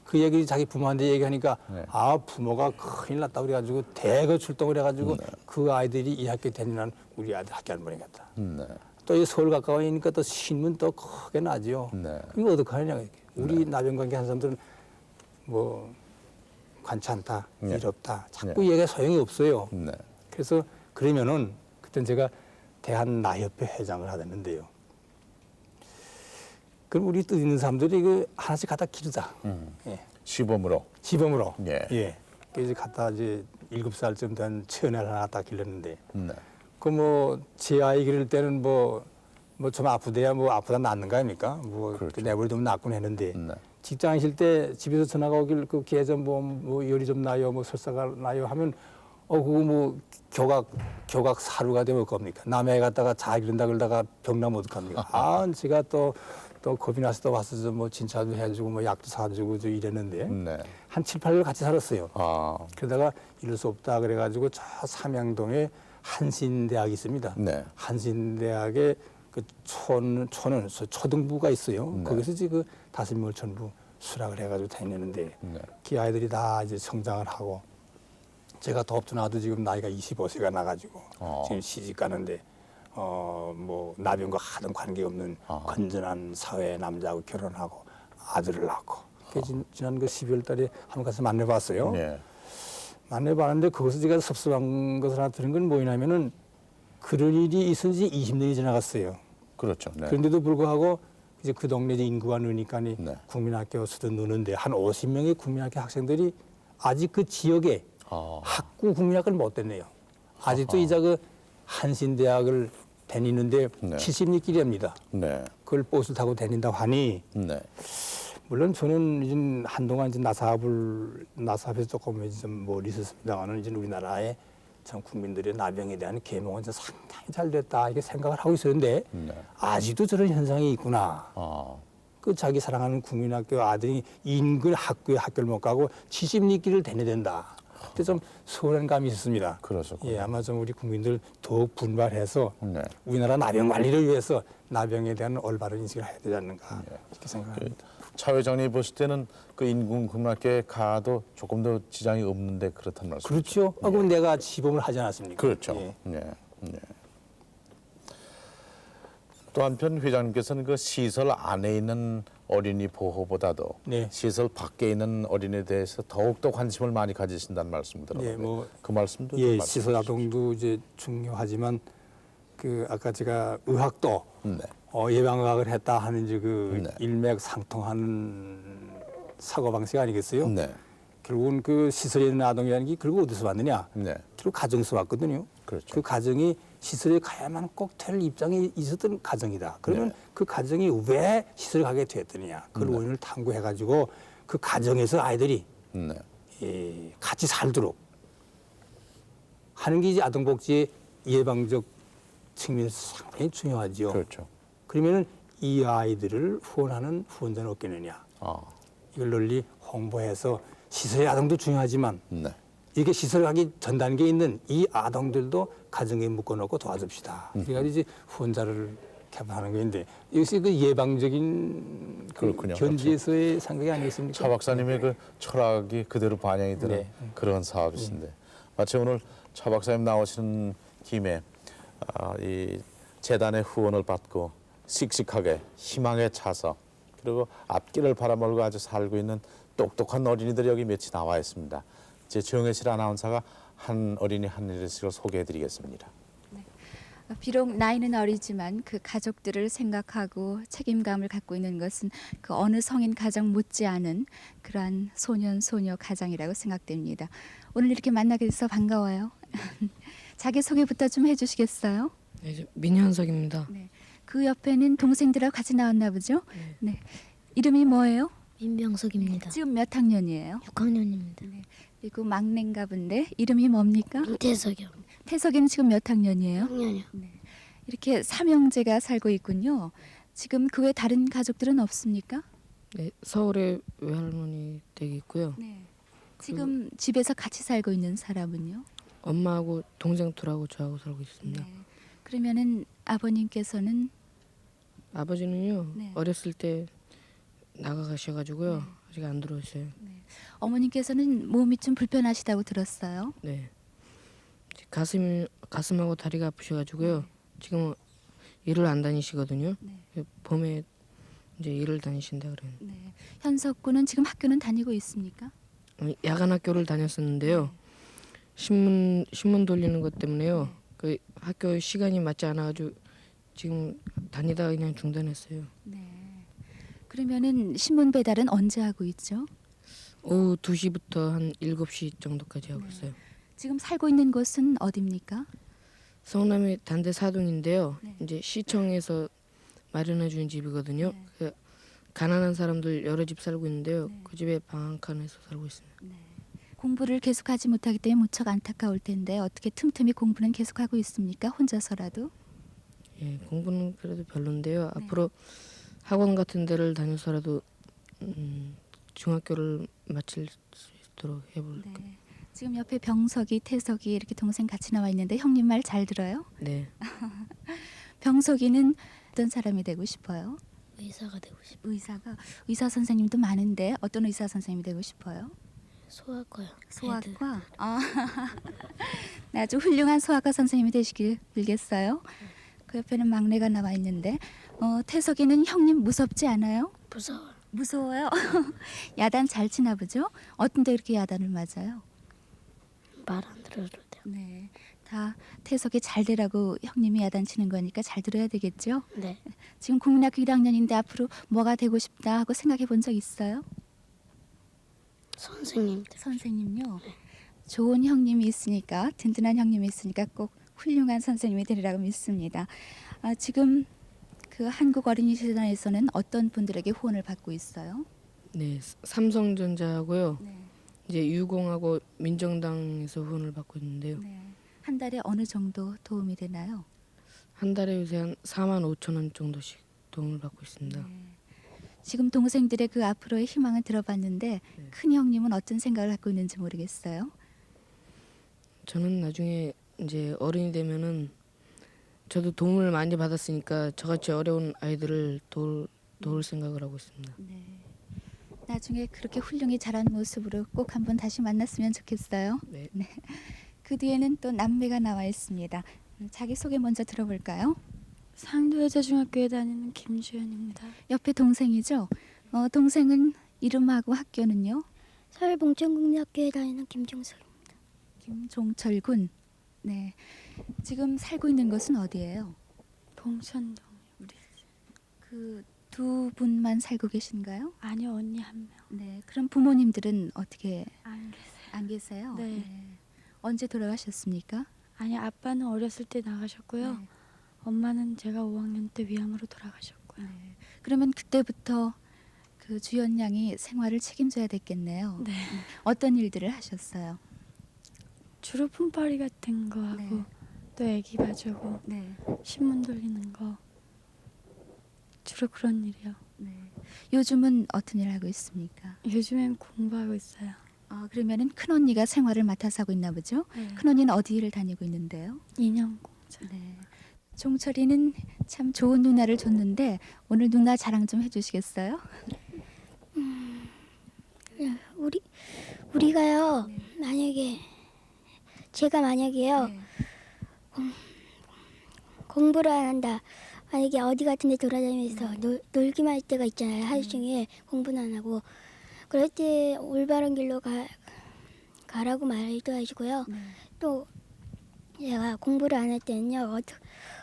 그 얘기 자기 부모한테 얘기하니까 네. 아 부모가 큰일 났다 그래가지고 대거 출동을 해가지고 그 아이들이 이 학교 다니는 우리 아들 학교 안 보내겠다. 네. 또 이 서울 가까우니까 또 신문 또 크게 나죠. 네. 그럼 어떡하느냐 이렇게. 우리 나병관계 한 사람들은 뭐 괜찮다, 네. 일 없다. 자꾸 얘기가 소용이 없어요. 네. 그래서 그러면은 그때 제가 대한나협회 회장을 하았는데요. 그럼 우리 뜻 있는 사람들이 그 하나씩 갖다 기르자. 예. 시범으로. 시범으로. 예. 예. 그래서 갖다 이제 7살쯤 된 처녀를 하나 갖다 길렀는데 네. 그 뭐 제 아이 기를 때는 뭐 좀 아프대야 뭐 아프다 낫는 거 아닙니까? 뭐 그렇죠. 내버려두면 낫곤 했는데 네. 직장 있을 때 집에서 전화가 오길 그 개 좀 뭐 열이 좀 나요, 뭐 설사가 나요 하면 그거 뭐 교각 사루가 되면 겁니까? 남의 애 갖다가 잘 기른다 그러다가 병나면 어떡합니까? 제가 또 겁이 나서 또 와서 뭐 진찰도 해주고 뭐 약도 사주고 저 이랬는데 네. 한 7, 8일 같이 살았어요. 아. 그러다가 이럴 수 없다 그래가지고 저 삼양동에 한신대학이 있습니다. 네. 한신대학에 그 초는 초등부가 있어요. 네. 거기서 이제 그 다섯명을 전부 수락을 해가지고 다니는데 네. 그 아이들이 다 이제 성장을 하고 제가 더없도 나도 지금 나이가 25세가 나가지고 지금 시집 가는데 뭐 나병과 하등 관계없는 건전한 사회 남자하고 결혼하고 아들을 낳고 지난 그 12월 달에 한번 가서 만나봤어요. 네. 만나봤는데 거기서 제가 섭섭한 것을 하나 들은 건 뭐냐면은 그런 일이 있은 지 20년이 지나갔어요. 그렇죠. 네. 그런데도 불구하고 이제 그 동네 이제 인구가 느니까 네. 국민학교 수도 느는데 한 50명의 국민학교 학생들이 아직 그 지역에 학구 국민학교를 못 됐네요. 아직도 이제 그 한신대학을 다니는데 네. 70리길입니다. 네. 그걸 버스 타고 다닌다고 하니 네. 물론 저는 이제 한동안 이제 나사업에서 조금 좀 멀리 있었습니다만은 이제 우리나라의 참 국민들의 나병에 대한 계몽은 이제 상당히 잘 됐다 이렇게 생각을 하고 있었는데 네. 아직도 저런 현상이 있구나. 그 자기 사랑하는 국민학교 아들이 인근 학교에 학교를 못 가고 70리길을 다녀야 된다. 그때 좀 서운한 감이 있었습니다. 그러셨군요. 예, 아마 좀 우리 국민들 더욱 분발해서 네. 우리나라 나병 관리를 위해서 나병에 대한 올바른 인식을 해야 되지 않는가 이렇게 생각합니다. 차 회장님 보실 때는 그 인군국민학교에 가도 조금 더 지장이 없는데 그렇단 말씀이죠. 그렇죠. 그럼 내가 시범을 하지 않았습니까? 그렇죠. 예. 네. 네. 또 한편 회장님께서는 그 시설 안에 있는 어린이 보호보다도 네. 시설 밖에 있는 어린이에 대해서 더욱더 관심을 많이 가지신다는 말씀 들었는데 뭐 그 말씀도 좀 예, 말씀해 시설 아동도 이제 중요하지만 그 아까 제가 의학도 네. 예방의학을 했다 하는 이제 그 네. 일맥상통하는 사고 방식 아니겠어요? 네. 결국은 그 시설에 있는 아동이라는 게 결국 어디서 왔느냐? 네. 결국 가정에서 왔거든요. 그렇죠. 그 가정이 시설에 가야만 꼭 될 입장에 있었던 가정이다. 그러면 네. 그 가정이 왜 시설에 가게 됐더냐? 그 원인을 탐구해가지고 그 가정에서 아이들이 네. 같이 살도록 하는 게 이제 아동복지의 예방적 측면에서 상당히 중요하죠. 그렇죠. 그러면은 이 아이들을 후원하는 후원자는 없겠느냐? 이걸 널리 홍보해서 시설의 아동도 중요하지만 네. 이게 시설 가기 전 단계에 있는 이 아동들도 가정에 묶어놓고 도와줍시다. 그래가지고 이제 후원자를 개발하는 건데 이것이 그 예방적인 그 그렇군요. 견지에서의 생각이 아니겠습니까? 차 박사님의 그 철학이 그대로 반영이 되는 네. 그런 사업이신데 마치 오늘 차 박사님 나오시는 김에 이 재단의 후원을 받고 씩씩하게 희망에 차서 그리고 앞길을 바라보고 아주 살고 있는 똑똑한 어린이들이 여기 몇이 나와 있습니다. 제 정혜실 아나운서가 한 어린이 한 일씩을 소개해드리겠습니다. 비록 나이는 어리지만 그 가족들을 생각하고 책임감을 갖고 있는 것은 그 어느 성인 가정 못지않은 그러한 소년 소녀 가장이라고 생각됩니다. 오늘 이렇게 만나게 돼서 반가워요. 자기 소개부터 좀 해주시겠어요? 네, 저 민현석입니다. 네. 그 옆에는 동생들하고 같이 나왔나 보죠? 네. 이름이 뭐예요? 민병석입니다. 지금 몇 학년이에요? 6학년입니다. 네. 그리고 막내인가 본데 이름이 뭡니까? 임태석이요. 태석이는 지금 몇 학년이에요? 6학년이요. 이렇게 삼형제가 살고 있군요. 지금 그 외 다른 가족들은 없습니까? 네, 서울에 외할머니 댁이 있고요. 네. 지금 집에서 같이 살고 있는 사람은요? 엄마하고 동생 둘하고 저하고 살고 있습니다. 네. 그러면은 아버님께서는 아버지는요 네. 어렸을 때 나가가셔가지고요 아직 안 들어오셔요. 어머님께서는 몸이 좀 불편하시다고 들었어요. 네, 가슴하고 다리가 아프셔가지고요 지금 일을 안 다니시거든요. 네. 봄에 이제 일을 다니신다 그래요. 네. 현석 군은 지금 학교는 다니고 있습니까? 야간 학교를 다녔었는데요. 신문 돌리는 것 때문에요. 그 학교 시간이 맞지 않아가지고 지금 다니다가 그냥 중단했어요. 네. 그러면은 신문 배달은 언제 하고 있죠? 오후 2시부터 한 7시 정도까지 하고 있어요. 지금 살고 있는 곳은 어디입니까? 성남의 단대 사동인데요. 네. 이제 시청에서 마련해 준 집이거든요. 네. 그 가난한 사람들 여러 집 살고 있는데요. 네. 그 집에 방 한 칸에서 살고 있습니다. 공부를 계속하지 못하기 때문에 무척 안타까울 텐데 어떻게 틈틈이 공부는 계속하고 있습니까? 혼자서라도? 예, 공부는 그래도 별론데요. 네. 앞으로 학원 같은 데를 다녀서라도 중학교를 마칠 수 있도록 해볼. 네. 지금 옆에 병석이, 태석이 이렇게 동생 같이 나와 있는데 형님 말 잘 들어요? 네. 병석이는 어떤 사람이 되고 싶어요? 의사가 되고 싶어요. 의사 선생님도 많은데 어떤 의사 선생님이 되고 싶어요? 소아과요. 소아과. 아, 네, 아주 훌륭한 소아과 선생님이 되시길 빌겠어요. 그 옆에는 막내가 나와 있는데 태석이는 형님 무섭지 않아요? 무서워. 무서워요. 야단 잘 치나 보죠? 어떤데 이렇게 야단을 맞아요? 말 안 들어도 돼요. 네, 다 태석이 잘 되라고 형님이 야단 치는 거니까 잘 들어야 되겠죠? 네. 지금 국민학교 1학년인데 앞으로 뭐가 되고 싶다 하고 생각해 본 적 있어요? 선생님들. 선생님요. 좋은 형님이 있으니까 든든한 형님이 있으니까 꼭 훌륭한 선생님이 되리라고 믿습니다. 지금 그 한국 어린이재단에서는 어떤 분들에게 후원을 받고 있어요? 네. 삼성전자하고요. 네. 이제 유공하고 민정당에서 후원을 받고 있는데요. 네. 한 달에 어느 정도 도움이 되나요? 한 달에 요새 한 4만 5천 원 정도씩 도움을 받고 있습니다. 네. 지금 동생들의 그 앞으로의 희망을 들어봤는데 큰 형님은 어떤 생각을 갖고 있는지 모르겠어요. 저는 나중에 이제 어른이 되면은 저도 도움을 많이 받았으니까 저같이 어려운 아이들을 도울 생각을 하고 있습니다. 네. 나중에 그렇게 훌륭히 자란 모습으로 꼭 한번 다시 만났으면 좋겠어요. 네. 그 뒤에는 또 남매가 나와 있습니다. 자기 소개 먼저 들어볼까요? 상도여자중학교에 다니는 김주연입니다. 옆에 동생이죠. 동생은 이름하고 학교는요? 서울봉천국민학교에 다니는 김종석입니다. 김종철군. 네. 지금 살고 있는 곳은 어디예요? 봉천동. 그 두 분만 살고 계신가요? 아니요, 언니 한 명. 네. 그럼 부모님들은 어떻게 안 계세요. 안 계세요? 네. 언제 돌아가셨습니까? 아니, 아빠는 어렸을 때 나가셨고요. 네. 엄마는 제가 5학년 때 위암으로 돌아가셨고요. 네. 그러면 그때부터 그 주연 양이 생활을 책임져야 됐겠네요. 네. 어떤 일들을 하셨어요? 주로 품벌이 같은 거 하고 네. 또 애기 봐주고 네. 신문 돌리는 거 주로 그런 일이요. 네. 요즘은 어떤 일을 하고 있습니까? 요즘엔 공부하고 있어요. 그러면은 큰 언니가 생활을 맡아서 하고 있나 보죠? 네. 큰 언니는 어디를 다니고 있는데요? 인형공장. 네. 종철이는 참 좋은 누나를 줬는데 오늘 누나 자랑 좀 해주시겠어요? 우리가요. 네. 만약에 제가 만약에요. 네. 공부를 안 한다. 만약에 어디 같은 데 돌아다니면서 놀기만 할 때가 있잖아요. 하루 종일 공부는 안 하고. 그럴 때 올바른 길로 가라고 말도 해주고요. 네. 또 제가 공부를 안 할 때는요.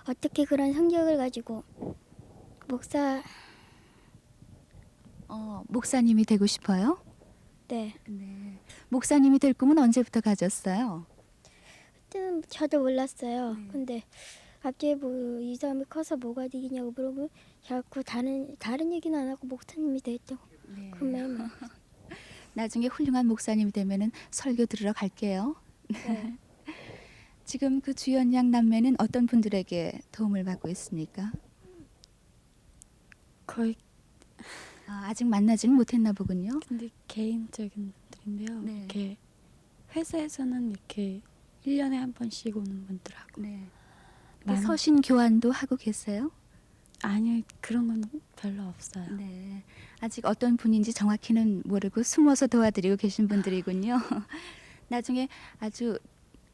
어떻게 그런 성적을 가지고 목사님이 되고 싶어요? 네. 네. 목사님이 될 꿈은 언제부터 가졌어요? 그때는 저도 몰랐어요. 네. 근데 갑자기 이 사람이 커서 뭐가 되겠냐고 물어보면 자꾸 다른 얘기는 안 하고 목사님이 됐다고. 네. 그러면 나중에 훌륭한 목사님이 되면은 설교 들으러 갈게요. 네. 지금 그 주연 양 남매는 어떤 분들에게 도움을 받고 있습니까? 거의 아직 만나지는 못했나 보군요. 근데 개인적인 분들인데요. 네. 이렇게 회사에서는 이렇게 1년에 한 번씩 오는 분들하고 네. 많은- 서신 교환도 하고 계세요? 아니요, 그런 건 별로 없어요. 네. 아직 어떤 분인지 정확히는 모르고 숨어서 도와드리고 계신 분들이군요. 나중에 아주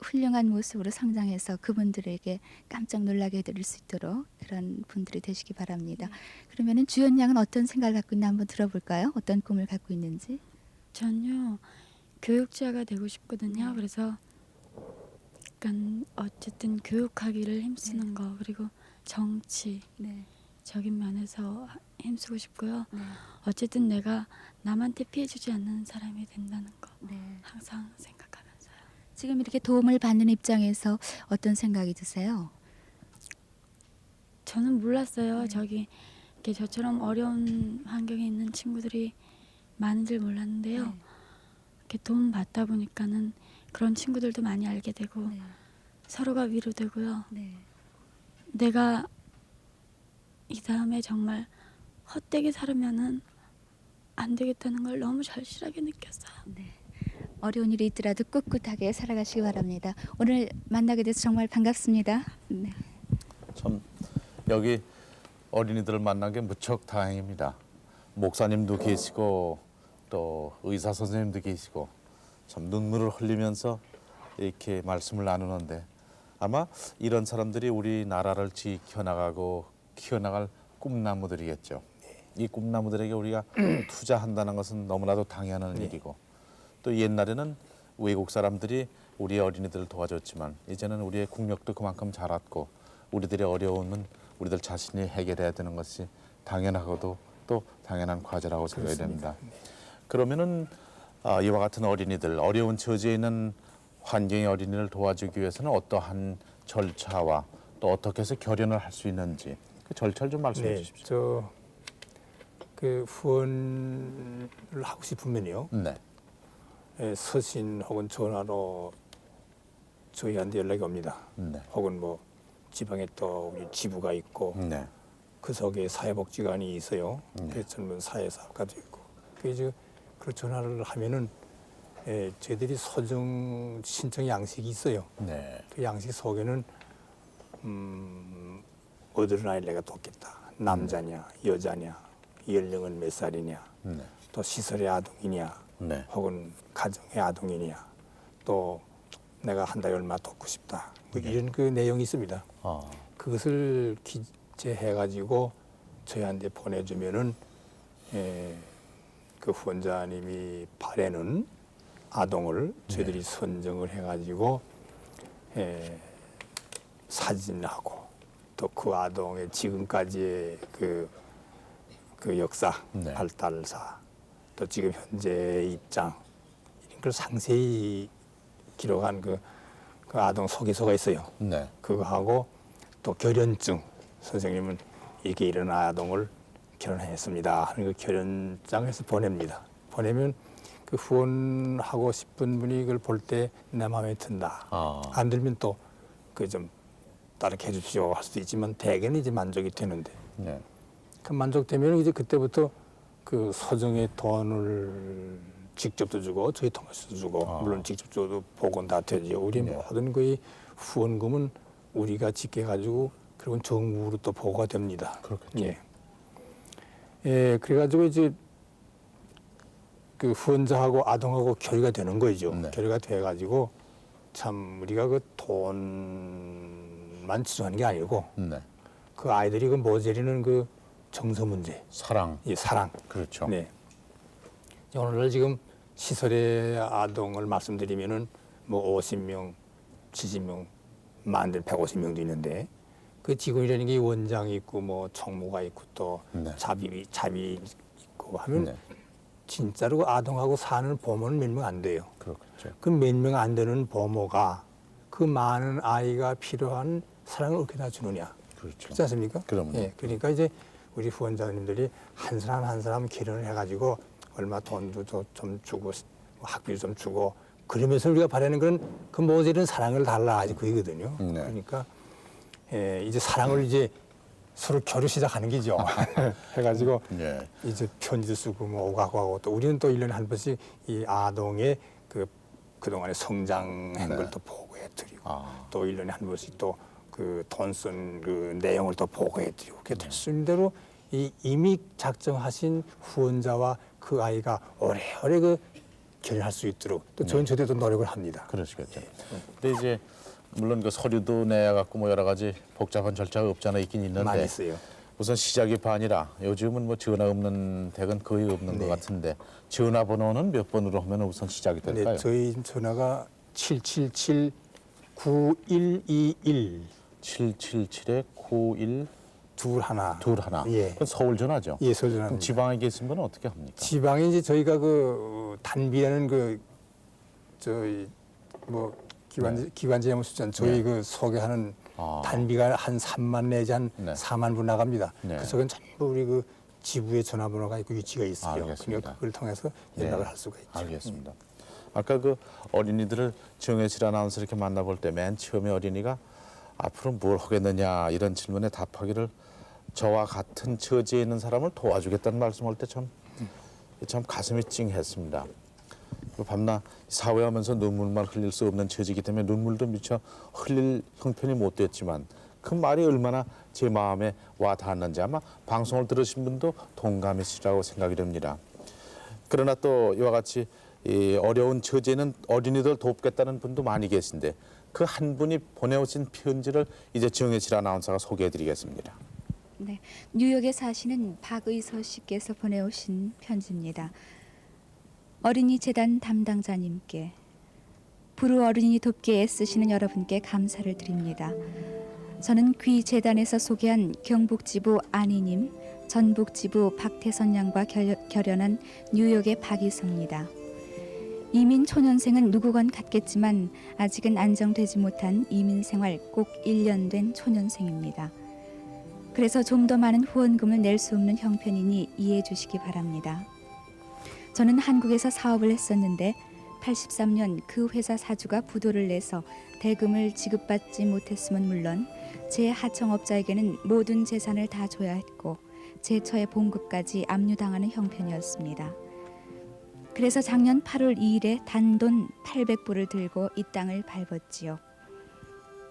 훌륭한 모습으로 성장해서 그분들에게 깜짝 놀라게 해드릴 수 있도록 그런 분들이 되시기 바랍니다. 그러면은 주연 양은 어떤 생각을 갖고 있나 한번 들어볼까요? 어떤 꿈을 갖고 있는지. 전요 교육자가 되고 싶거든요. 네. 그래서 약간 어쨌든 교육하기를 힘쓰는 거 그리고 정치 네. 적인 면에서 힘쓰고 싶고요. 네. 어쨌든 내가 남한테 피해 주지 않는 사람이 된다는 거 네. 항상 생각하면서요. 지금 이렇게 도움을 받는 입장에서 어떤 생각이 드세요? 저는 몰랐어요. 네. 저기 이렇게 저처럼 어려운 환경에 있는 친구들이 많은 줄 몰랐는데요. 네. 이렇게 도움 받다 보니까는 그런 친구들도 많이 알게 되고 네. 서로가 위로되고요. 네. 내가 이 다음에 정말 헛되게 살으면은 안 되겠다는 걸 너무 절실하게 느꼈어요. 네. 어려운 일이 있더라도 꿋꿋하게 살아가시기 바랍니다. 오늘 만나게 돼서 정말 반갑습니다. 네. 참 여기 어린이들을 만난 게 무척 다행입니다. 목사님도 계시고 또 의사 선생님도 계시고 참 눈물을 흘리면서 이렇게 말씀을 나누는데 아마 이런 사람들이 우리나라를 지켜나가고 키워나갈 꿈나무들이겠죠. 이 꿈나무들에게 우리가 투자한다는 것은 너무나도 당연한 일이고 또 옛날에는 외국 사람들이 우리의 어린이들을 도와줬지만 이제는 우리의 국력도 그만큼 자랐고 우리들의 어려움은 우리들 자신이 해결해야 되는 것이 당연하고도 또 당연한 과제라고 생각이 됩니다. 그러면은 이와 같은 어린이들 어려운 처지에 있는 환경의 어린이를 도와주기 위해서는 어떠한 절차와 또 어떻게 해서 결연을 할 수 있는지 그 절차를 좀 말씀해 주십시오. 그 후원을 하고 싶으면요. 네. 서신 혹은 전화로 저희한테 연락이 옵니다. 네. 혹은 뭐 지방에 또 우리 지부가 있고 네. 그 속에 사회복지관이 있어요. 네. 그 젊은 사회사업가도 있고. 그래서 그 전화를 하면은 저희들이 소정 신청 양식이 있어요. 네. 그 양식 속에는 어디를 아이 내가 돕겠다. 남자냐, 여자냐, 연령은 몇 살이냐, 네. 또 시설의 아동이냐, 네. 혹은 가정의 아동이냐, 또 내가 한 달에 얼마 돕고 싶다. 뭐 이런 그 내용이 있습니다. 아. 그것을 기재해가지고 저희한테 보내주면은 그 후원자님이 바라는 아동을 저희들이 선정을 해가지고 사진하고 또 그 아동의 지금까지의 그 역사, 네. 발달사, 또 지금 현재의 입장 이런 걸 상세히 기록한 그 아동 소개서가 있어요. 네. 그거하고 또 결연증, 선생님은 이렇게 이런 아동을 결혼했습니다 하는 그 결연장에서 보냅니다. 보내면 그 후원하고 싶은 분이 이걸 볼 때 내 마음에 든다. 아. 안 들면 또 그 좀 다르게 해주십시오 할 수도 있지만 대개는 이제 만족이 되는데 네. 그 만족되면 이제 그때부터 그 소정의 돈을 직접도 주고 저희 통해서도 주고 물론 직접 줘도 복원 다 되죠. 우리 네. 모든 거의 후원금은 우리가 짓게 가지고 그리고 정부로 또 보고가 됩니다. 그렇겠죠. 예, 그래가지고 이제 그 후원자하고 아동하고 교류가 되는 거죠. 네. 교류가 돼가지고 참 우리가 그 돈만 치료하는 게 아니고 네. 그 아이들이 그 모자리는 그 정서 문제, 사랑. 이 사랑. 그렇죠. 네. 오늘날 지금 시설의 아동을 말씀드리면은 뭐 50명, 70명, 많은 데는 150명도 있는데 그 직원이라는 게 원장이 있고 뭐 총무가 있고 또 네. 자비 있고 하면 네. 진짜로 그 아동하고 사는 부모는 몇 명 안 돼요. 그렇겠죠. 그 몇 명 안 되는 부모가 그 많은 아이가 필요한 사랑을 어떻게 다 주느냐. 그렇죠. 그렇지 않습니까? 그럼요. 예, 그러니까 이제 우리 후원자님들이 한 사람 한 사람 결혼을 해가지고 얼마 돈도 좀 주고 학비도 좀 주고 그러면서 우리가 바라는 건 그 모자란 사랑을 달라 아직 그이거든요. 네. 그러니까 이제 사랑을 이제 서로 교류 시작하는 거죠. 해가지고 네. 이제 편지도 쓰고 뭐 오가고 하고 또 우리는 또 1년에 한 번씩 이 아동의 그동안의 성장한 네. 걸 또 보고해드리고 아. 또 1년에 한 번씩 또 그 돈 쓴 그 내용을 또 보고해드리고 그렇게 네. 될수 대로 이 이미 작정하신 후원자와 그 아이가 오래오래 그 결혼할 수 있도록 또 저는 저대로 노력을 합니다. 그러시겠죠. 근데 이제 물론 그 서류도 내야 갖고 뭐 여러 가지 복잡한 절차가 없잖아 있긴 있는데 많이 있어요. 우선 시작이 반이라 요즘은 뭐 전화 없는 댁은 거의 없는 것 같은데 전화번호는 몇 번으로 하면 우선 시작이 될까요? 네, 저희 전화가 777-9121 777-9121 둘 하나. 둘 하나. 예. 그건 서울 전화죠. 예, 그럼 소전합니다. 지방에 계신 분은 어떻게 합니까? 지방에 이제 저희가 그 단비라는 그 저희 뭐 기관재무수전 저희 네. 그 소개하는 아. 단비가 한 3만 내지 한 네. 4만 분 나갑니다. 네. 그 속엔 전부 우리 그 지부에 전화번호가 있고 위치가 있어요. 알겠습니다. 그러니까 그걸 통해서 네. 연락을 할 수가 있죠. 알겠습니다. 아까 그 어린이들을 정혜실 아나운서 이렇게 만나볼 때 맨 처음에 어린이가 앞으로 뭘 하겠느냐 이런 질문에 답하기를 저와 같은 처지에 있는 사람을 도와주겠다는 말씀할 때 참 가슴이 찡했습니다. 밤낮 사회하면서 눈물만 흘릴 수 없는 처지이기 때문에 눈물도 미처 흘릴 형편이 못 됐지만 그 말이 얼마나 제 마음에 와 닿았는지 아마 방송을 들으신 분도 동감이시라고 생각이 됩니다. 그러나 또 이와 같이 이 어려운 처지에는 어린이들 돕겠다는 분도 많이 계신데 그 한 분이 보내오신 편지를 이제 정혜실 아나운서가 소개해드리겠습니다. 네, 뉴욕에 사시는 박의서 씨께서 보내오신 편지입니다. 어린이 재단 담당자님께 불우 어린이 돕기에 애쓰시는 여러분께 감사를 드립니다. 저는 귀 재단에서 소개한 경북지부 안희님, 전북지부 박태선 양과 결연한 뉴욕의 박의서입니다. 이민 초년생은 누구건 같겠지만 아직은 안정되지 못한 이민 생활 꼭 1년 된 초년생입니다. 그래서 좀 더 많은 후원금을 낼 수 없는 형편이니 이해해 주시기 바랍니다. 저는 한국에서 사업을 했었는데 83년 그 회사 사주가 부도를 내서 대금을 지급받지 못했음은 물론 제 하청업자에게는 모든 재산을 다 줘야 했고 제처의 봉급까지 압류당하는 형편이었습니다. 그래서 작년 8월 2일에 단돈 800불을 들고 이 땅을 밟았지요.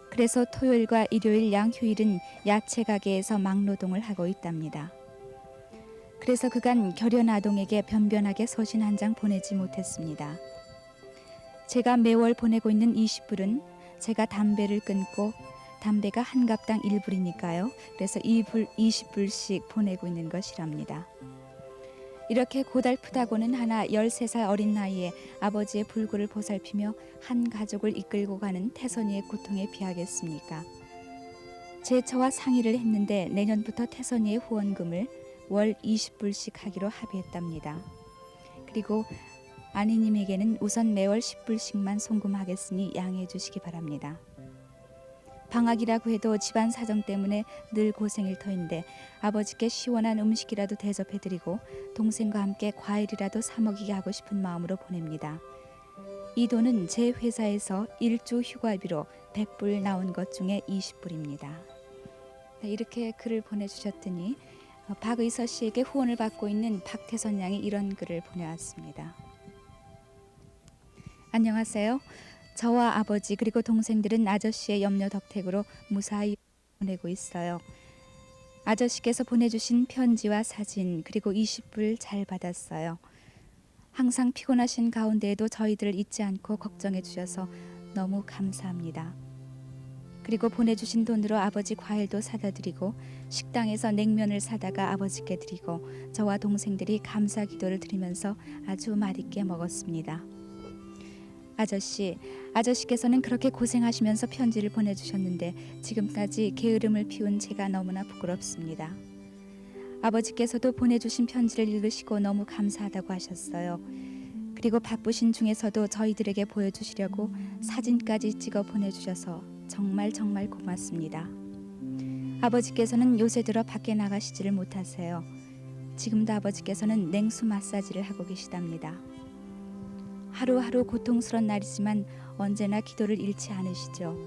그래서 토요일과 일요일 양휴일은 야채 가게에서 막노동을 하고 있답니다. 그래서 그간 결연 아동에게 변변하게 서신 한 장 보내지 못했습니다. 제가 매월 보내고 있는 20불은 제가 담배를 끊고 담배가 한 갑당 1불이니까요. 그래서 20불씩 보내고 있는 것이랍니다. 이렇게 고달프다고는 하나 13살 어린 나이에 아버지의 불구를 보살피며 한 가족을 이끌고 가는 태선이의 고통에 비하겠습니까? 제처와 상의를 했는데 내년부터 태선이의 후원금을 월 20불씩 하기로 합의했답니다. 그리고 아니님에게는 우선 매월 10불씩만 송금하겠으니 양해해 주시기 바랍니다. 방학이라고 해도 집안 사정 때문에 늘 고생일 터인데 아버지께 시원한 음식이라도 대접해드리고 동생과 함께 과일이라도 사 먹이게 하고 싶은 마음으로 보냅니다. 이 돈은 제 회사에서 일주 휴가비로 100불 나온 것 중에 20불입니다. 이렇게 글을 보내주셨더니 박의서 씨에게 후원을 받고 있는 박태선 양이 이런 글을 보내왔습니다. 안녕하세요. 저와 아버지 그리고 동생들은 아저씨의 염려 덕택으로 무사히 보내고 있어요. 아저씨께서 보내주신 편지와 사진 그리고 20불 잘 받았어요. 항상 피곤하신 가운데에도 저희들을 잊지 않고 걱정해 주셔서 너무 감사합니다. 그리고 보내주신 돈으로 아버지 과일도 사다 드리고 식당에서 냉면을 사다가 아버지께 드리고 저와 동생들이 감사 기도를 드리면서 아주 맛있게 먹었습니다. 아저씨께서는 그렇게 고생하시면서 편지를 보내주셨는데 지금까지 게으름을 피운 제가 너무나 부끄럽습니다. 아버지께서도 보내주신 편지를 읽으시고 너무 감사하다고 하셨어요. 그리고 바쁘신 중에서도 저희들에게 보여주시려고 사진까지 찍어 보내주셔서 정말 고맙습니다. 아버지께서는 요새 들어 밖에 나가시지를 못하세요. 지금도 아버지께서는 냉수 마사지를 하고 계시답니다. 하루하루 고통스러운 날이지만 언제나 기도를 잃지 않으시죠.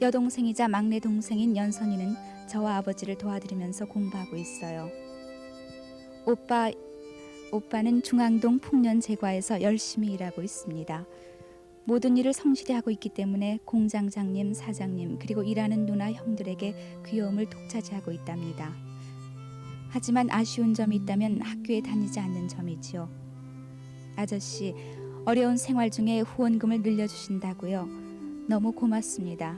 여동생이자 막내 동생인 연선이는 저와 아버지를 도와드리면서 공부하고 있어요. 오빠는 중앙동 풍년제과에서 열심히 일하고 있습니다. 모든 일을 성실히 하고 있기 때문에 공장장님, 사장님 그리고 일하는 누나 형들에게 귀여움을 독차지하고 있답니다. 하지만 아쉬운 점이 있다면 학교에 다니지 않는 점이지요. 아저씨, 어려운 생활 중에 후원금을 늘려주신다고요. 너무 고맙습니다.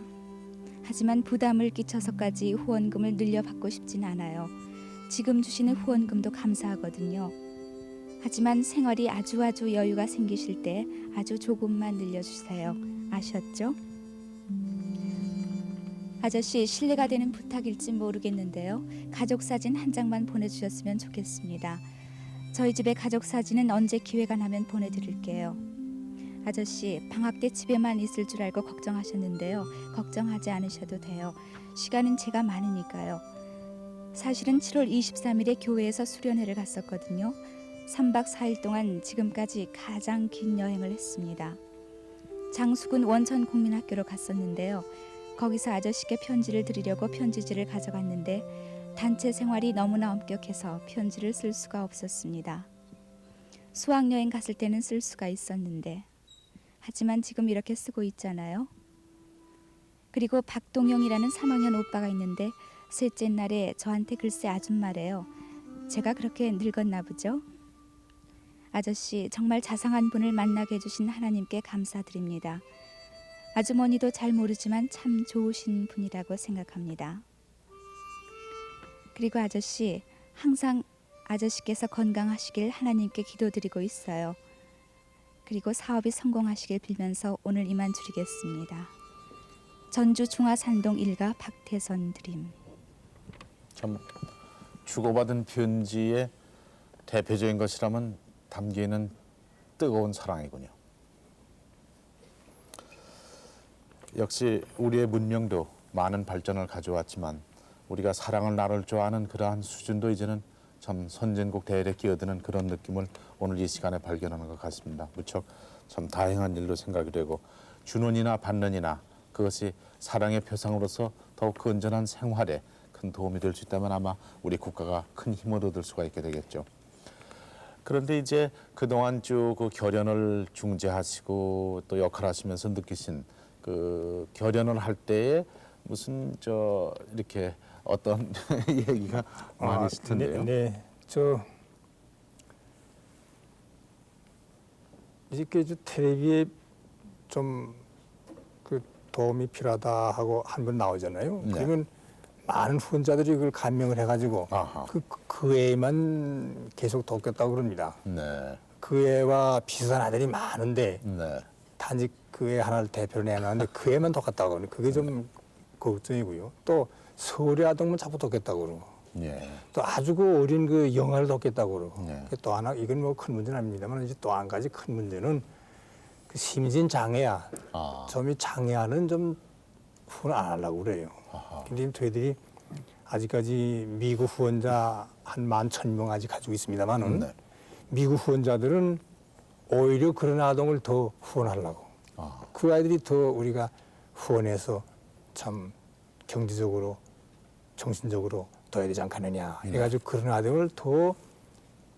하지만 부담을 끼쳐서까지 후원금을 늘려받고 싶진 않아요. 지금 주시는 후원금도 감사하거든요. 하지만 생활이 아주 여유가 생기실 때 아주 조금만 늘려주세요. 아셨죠? 아저씨 실례가 되는 부탁일지 모르겠는데요. 가족 사진 한 장만 보내주셨으면 좋겠습니다. 저희 집의 가족 사진은 언제 기회가 나면 보내드릴게요. 아저씨 방학 때 집에만 있을 줄 알고 걱정하셨는데요. 걱정하지 않으셔도 돼요. 시간은 제가 많으니까요. 사실은 7월 23일에 교회에서 수련회를 갔었거든요. 3박 4일 동안 지금까지 가장 긴 여행을 했습니다. 장수군 원천국민학교로 갔었는데요. 거기서 아저씨께 편지를 드리려고 편지지를 가져갔는데 단체 생활이 너무나 엄격해서 편지를 쓸 수가 없었습니다. 수학여행 갔을 때는 쓸 수가 있었는데 하지만 지금 이렇게 쓰고 있잖아요. 그리고 박동영이라는 3학년 오빠가 있는데 셋째 날에 저한테 글쎄 아줌마래요. 제가 그렇게 늙었나 보죠? 아저씨 정말 자상한 분을 만나게 해주신 하나님께 감사드립니다. 아주머니도 잘 모르지만 참 좋으신 분이라고 생각합니다. 그리고 아저씨 항상 아저씨께서 건강하시길 하나님께 기도드리고 있어요. 그리고 사업이 성공하시길 빌면서 오늘 이만 줄이겠습니다. 전주 중화산동 일가 박태선 드림. 참 주고받은 편지의 대표적인 것이라면 담기는 뜨거운 사랑이군요. 역시 우리의 문명도 많은 발전을 가져왔지만 우리가 사랑을 나눌 줄 아는 그러한 수준도 이제는 참 선진국 대열에 끼어드는 그런 느낌을 오늘 이 시간에 발견하는 것 같습니다. 무척 참 다행한 일로 생각이 되고 주는이나 받는이나 그것이 사랑의 표상으로서 더욱 건전한 생활에 큰 도움이 될 수 있다면 아마 우리 국가가 큰 힘을 얻을 수가 있게 되겠죠. 그런데 이제 그동안 쭉 그 결연을 중재하시고 또 역할하시면서 느끼신 그 결연을 할 때에 무슨 이렇게 어떤 얘기가 많이 있을 텐데요. 네. 이렇게 텔레비에 좀 그 도움이 필요하다 하고 한 번 나오잖아요. 네. 그러면 많은 후원자들이 그걸 감명을 해가지고 아하. 그 애만 계속 돕겠다고 그럽니다. 네, 그 애와 비슷한 아들이 많은데 네, 단지 그 애 하나를 대표로 내놨는데 그 애만 돕겠다고 그러는 그게 좀 걱정이고요. 또 서울의 아동만 자꾸 돕겠다고 그러고 예, 또 아주 그 어린 그 영아를 돕겠다고 그러고 네. 또 하나 이건 뭐 큰 문제는 아닙니다만 이제 또 한 가지 큰 문제는 그 심신 장애야 점이 장애아는 좀 후원 안 하려고 그래요. 근데 저희들이 아직까지 미국 후원자 한 11,000명 아직 가지고 있습니다만은 네. 미국 후원자들은 오히려 그런 아동을 더 후원하려고 그 아이들이 더 우리가 후원해서 참 경제적으로 정신적으로 도와야 되지 않겠느냐 해가지고 그런 아동을 더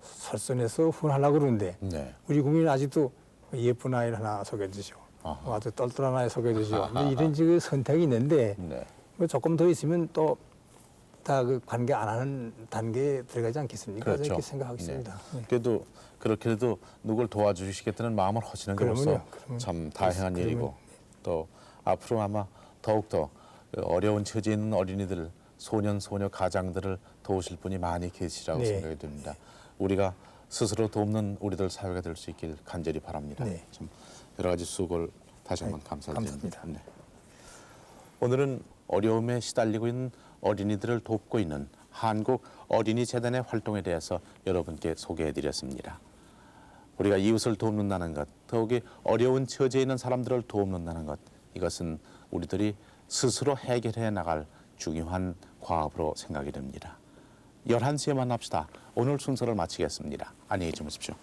설선해서 후원하려고 그러는데 네. 우리 국민은 아직도 예쁜 아이를 하나 소개해 주시오. 아주 똘똘한 아이 소개해 주시오. 이런 그 선택이 있는데 네. 뭐 조금 더 있으면 또 다 그 관계 안 하는 단계에 들어가지 않겠습니까? 그렇죠. 이렇게 생각하겠습니다. 네. 그래도 그렇게도 누굴 도와주시겠다는 마음을 하시는 것으로서 그러면 참 다행한 그러면, 일이고 또 앞으로 아마 더욱더 어려운 처지에 있는 어린이들, 소년, 소녀, 가장들을 도우실 분이 많이 계시라고 네. 생각이 듭니다. 우리가 스스로 돕는 우리들 사회가 될 수 있길 간절히 바랍니다. 네. 참 여러 가지 수고를 다시 한번 감사드립니다. 감사합니다. 네. 오늘은 어려움에 시달리고 있는 어린이들을 돕고 있는 한국 어린이 재단의 활동에 대해서 여러분께 소개해드렸습니다. 우리가 이웃을 돕는다는 것, 더욱이 어려운 처지에 있는 사람들을 돕는다는 것, 이것은 우리들이 스스로 해결해 나갈 중요한 과업으로 생각이 됩니다. 11시에 만납시다. 오늘 순서를 마치겠습니다. 안녕히 주무십시오.